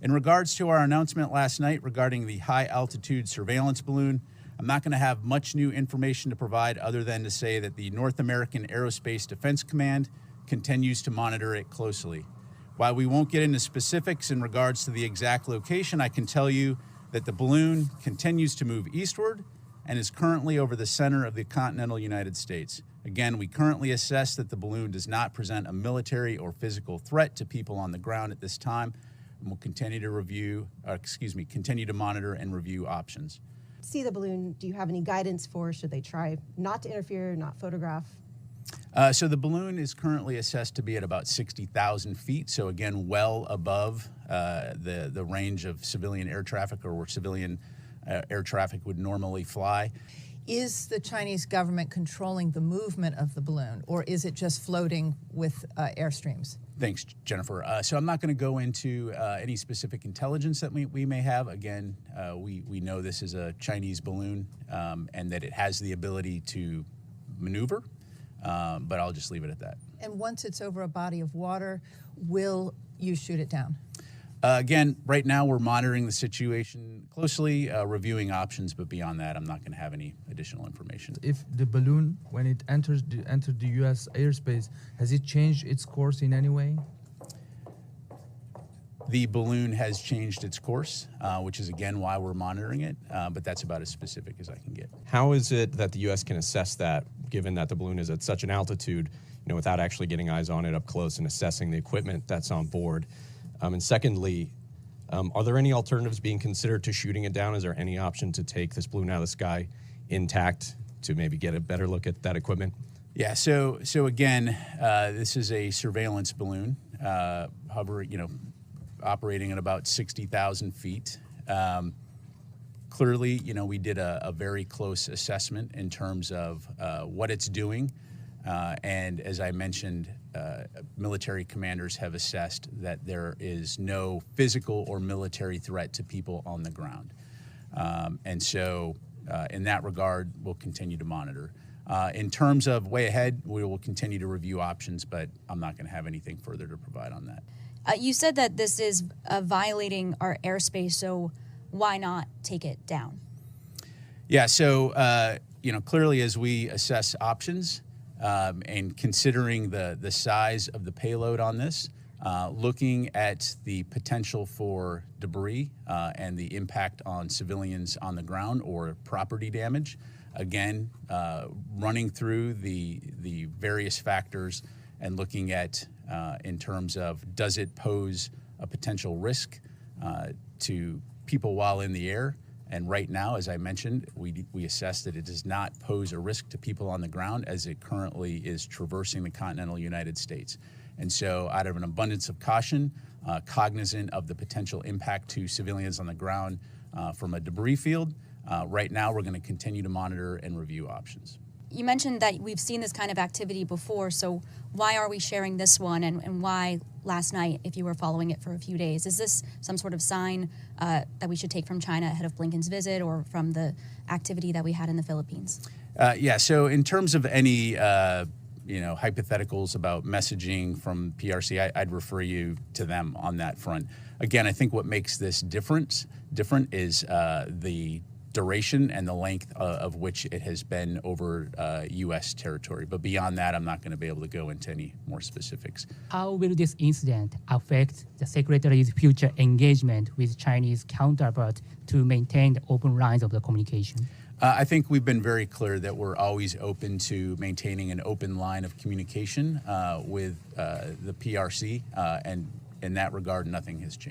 In regards to our announcement last night regarding the high-altitude surveillance balloon, I'm not going to have much new information to provide other than to say that the North American Aerospace Defense Command continues to monitor it closely. While we won't get into specifics in regards to the exact location, I can tell you that the balloon continues to move eastward and is currently over the center of the continental United States. Again, we currently assess that the balloon does not present a military or physical threat to people on the ground at this time, and we'll continue to continue to monitor and review options. See the balloon, do you have any guidance for, should they try not to interfere, not photograph? So the balloon is currently assessed to be at about 60,000 feet. So again, well above the range of civilian air traffic, or where civilian air traffic would normally fly. Is the Chinese government controlling the movement of the balloon, or is it just floating with airstreams? Thanks, Jennifer. So I'm not going to go into any specific intelligence that we may have. Again, we know this is a Chinese balloon and that it has the ability to maneuver, but I'll just leave it at that. And once it's over a body of water, will you shoot it down? Again, right now we're monitoring the situation closely, reviewing options, but beyond that, I'm not going to have any additional information. If the balloon, when it entered the U.S. airspace, has it changed its course in any way? The balloon has changed its course, which is again why we're monitoring it, but that's about as specific as I can get. How is it that the U.S. can assess that, given that the balloon is at such an altitude, without actually getting eyes on it up close and assessing the equipment that's on board? And secondly, are there any alternatives being considered to shooting it down? Is there any option to take this balloon out of the sky intact to maybe get a better look at that equipment? Yeah, so again, this is a surveillance balloon, operating at about 60,000 feet. Clearly, we did a very close assessment in terms of what it's doing. And as I mentioned, military commanders have assessed that there is no physical or military threat to people on the ground. And so in that regard, we'll continue to monitor. In terms of way ahead, we will continue to review options, but I'm not going to have anything further to provide on that. You said that this is violating our airspace, so why not take it down? Yeah, so clearly as we assess options, and considering the size of the payload on this, looking at the potential for debris and the impact on civilians on the ground or property damage, again, running through the various factors and looking at in terms of, does it pose a potential risk to people while in the air? And right now, as I mentioned, we assess that it does not pose a risk to people on the ground as it currently is traversing the continental United States. And so out of an abundance of caution, cognizant of the potential impact to civilians on the ground from a debris field, right now we're going to continue to monitor and review options. You mentioned that we've seen this kind of activity before, so why are we sharing this one, and why last night if you were following it for a few days? Is this some sort of sign that we should take from China ahead of Blinken's visit, or from the activity that we had in the Philippines? Yeah, so in terms of any hypotheticals about messaging from PRC, I'd refer you to them on that front. Again, I think what makes this different is the duration and the length of which it has been over U.S. territory. But beyond that, I'm not going to be able to go into any more specifics. How will this incident affect the Secretary's future engagement with Chinese counterparts to maintain the open lines of the communication? I think we've been very clear that we're always open to maintaining an open line of communication with the PRC, and in that regard, nothing has changed.